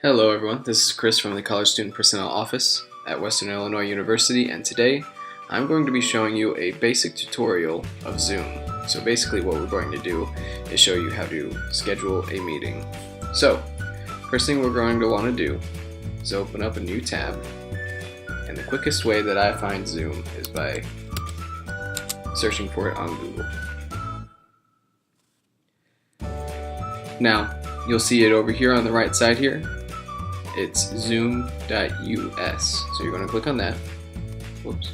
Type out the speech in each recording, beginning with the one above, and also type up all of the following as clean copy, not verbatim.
Hello everyone, this is Kris from the College Student Personnel Office at Western Illinois University, and today I'm going to be showing you a basic tutorial of Zoom. So basically what we're going to do is show you how to schedule a meeting. So first thing we're going to want to do is open up a new tab, and the quickest way that I find Zoom is by searching for it on Google. Now you'll see it over here on the right side here. It's zoom.us. So you're going to click on that. Whoops.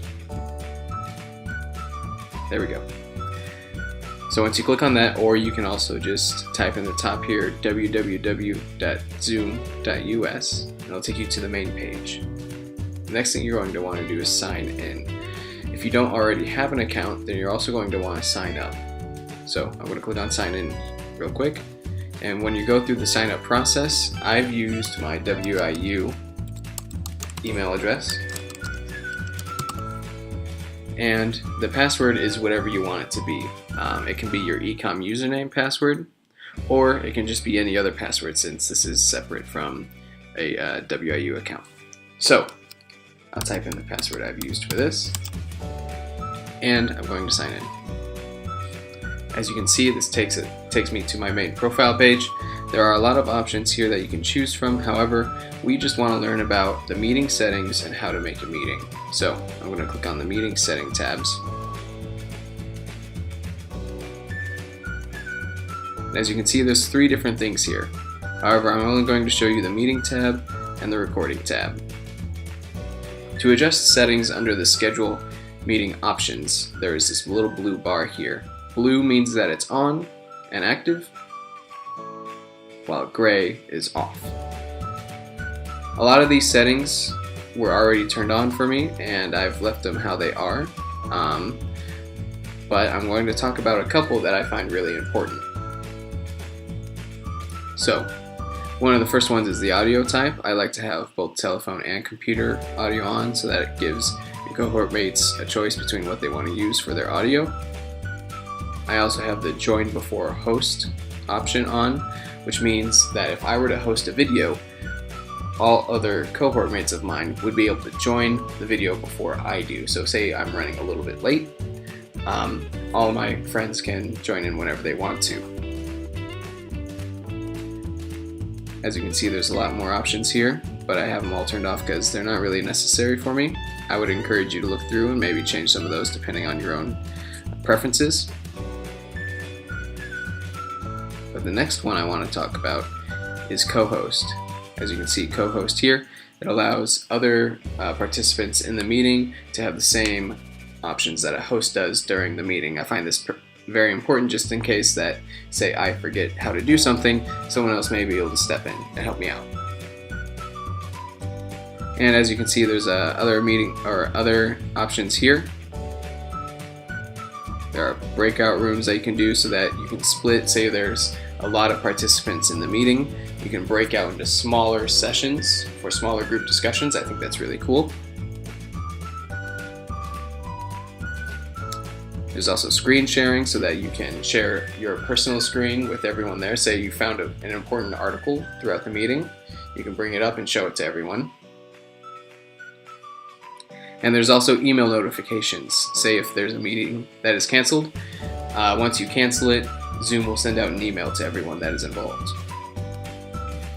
There we go. So once you click on that, or you can also just type in the top here www.zoom.us, and it'll take you to the main page. The next thing you're going to want to do is sign in. If you don't already have an account, then you're also going to want to sign up. So I'm going to click on sign in real quick. And when you go through the sign up process, I've used my WIU email address. And the password is whatever you want it to be. It can be your ecom username password, or it can just be any other password since this is separate from a WIU account. So I'll type in the password I've used for this, and I'm going to sign in. As you can see, this takes me to my main profile page. There are a lot of options here that you can choose from. However, we just want to learn about the meeting settings and how to make a meeting. So I'm going to click on the meeting setting tabs. As you can see, there's three different things here. However, I'm only going to show you the meeting tab and the recording tab. To adjust settings under the schedule meeting options, there is this little blue bar here. Blue means that it's on and active, while gray is off. A lot of these settings were already turned on for me, and I've left them how they are. But I'm going to talk about a couple that I find really important. So, one of the first ones is the audio type. I like to have both telephone and computer audio on so that it gives your cohort mates a choice between what they want to use for their audio. I also have the join before host option on, which means that if I were to host a video, all other cohort mates of mine would be able to join the video before I do. So say I'm running a little bit late, all my friends can join in whenever they want to. As you can see, there's a lot more options here, but I have them all turned off because they're not really necessary for me. I would encourage you to look through and maybe change some of those depending on your own preferences. But the next one I want to talk about is co-host. As you can see, co-host here, it allows other participants in the meeting to have the same options that a host does during the meeting. I find this very important just in case that, say, I forget how to do something, someone else may be able to step in and help me out. And as you can see, there's other options here. There are breakout rooms that you can do so that you can split. Say there's a lot of participants in the meeting, you can break out into smaller sessions for smaller group discussions. I think that's really cool. There's also screen sharing so that you can share your personal screen with everyone there. Say you found an important article throughout the meeting, you can bring it up and show it to everyone. And there's also email notifications. Say if there's a meeting that is canceled, once you cancel it, Zoom will send out an email to everyone that is involved.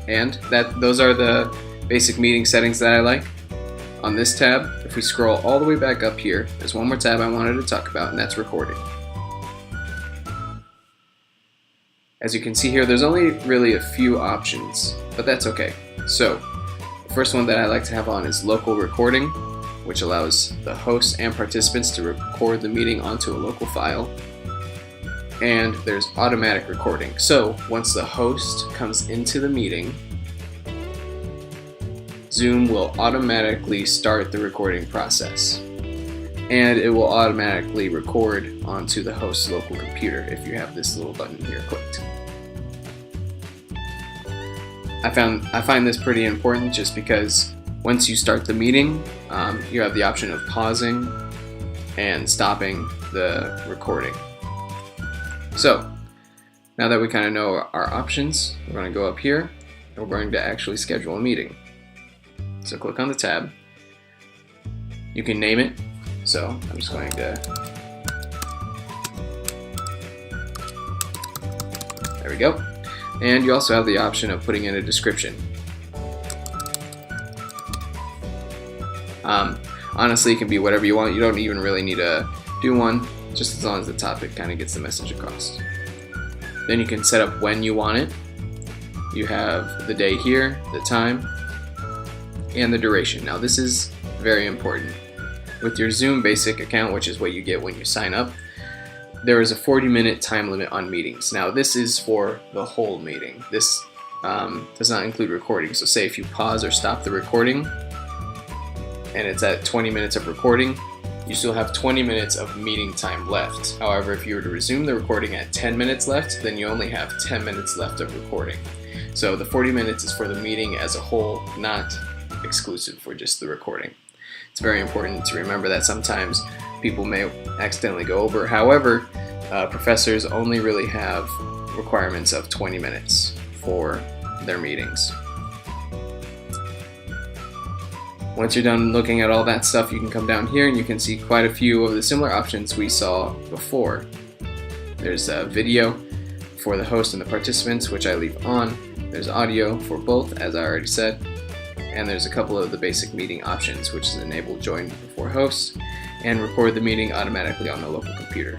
And those are the basic meeting settings that I like. On this tab, if we scroll all the way back up here, there's one more tab I wanted to talk about, and that's recording. As you can see here, there's only really a few options, but that's okay. So, the first one that I like to have on is local recording, which allows the hosts and participants to record the meeting onto a local file. And there's automatic recording. So once the host comes into the meeting, Zoom will automatically start the recording process. And it will automatically record onto the host's local computer if you have this little button here clicked. I find this pretty important just because once you start the meeting, you have the option of pausing and stopping the recording. So now that we kind of know our options, we're going to go up here we're going to actually schedule a meeting. So click on the tab. You can name it. So I'm just going to, there we go. And you also have the option of putting in a description. Honestly, it can be whatever you want. You don't even really need to do one, just as long as the topic kind of gets the message across. Then you can set up when you want it. You have the day here, the time, and the duration. Now this is very important. With your Zoom Basic account, which is what you get when you sign up, there is a 40-minute time limit on meetings. Now this is for the whole meeting. This does not include recording. So say if you pause or stop the recording, and it's at 20 minutes of recording, you still have 20 minutes of meeting time left. However, if you were to resume the recording at 10 minutes left, then you only have 10 minutes left of recording. So the 40 minutes is for the meeting as a whole, not exclusive for just the recording. It's very important to remember that sometimes people may accidentally go over. However, professors only really have requirements of 20 minutes for their meetings. Once you're done looking at all that stuff, you can come down here and you can see quite a few of the similar options we saw before. There's a video for the host and the participants, which I leave on. There's audio for both, as I already said. And there's a couple of the basic meeting options, which is enable join before host and record the meeting automatically on the local computer.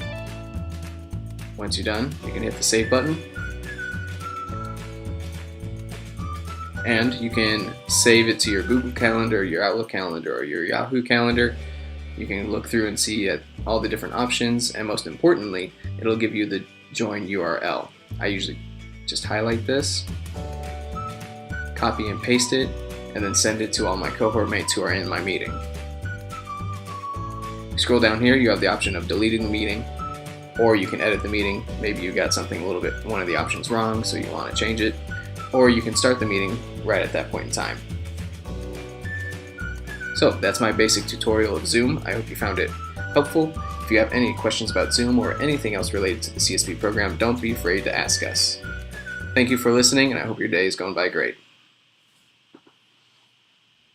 Once you're done, you can hit the save button. And you can save it to your Google Calendar, your Outlook Calendar, or your Yahoo Calendar. You can look through and see at all the different options, and most importantly, it'll give you the join URL. I usually just highlight this, copy and paste it, and then send it to all my cohort mates who are in my meeting. You scroll down here, you have the option of deleting the meeting, or you can edit the meeting. Maybe you got something a little bit, one of the options wrong, so you want to change it. Or you can start the meeting right at that point in time. So that's my basic tutorial of Zoom. I hope you found it helpful. If you have any questions about Zoom or anything else related to the CSP program, don't be afraid to ask us. Thank you for listening, and I hope your day is going by great.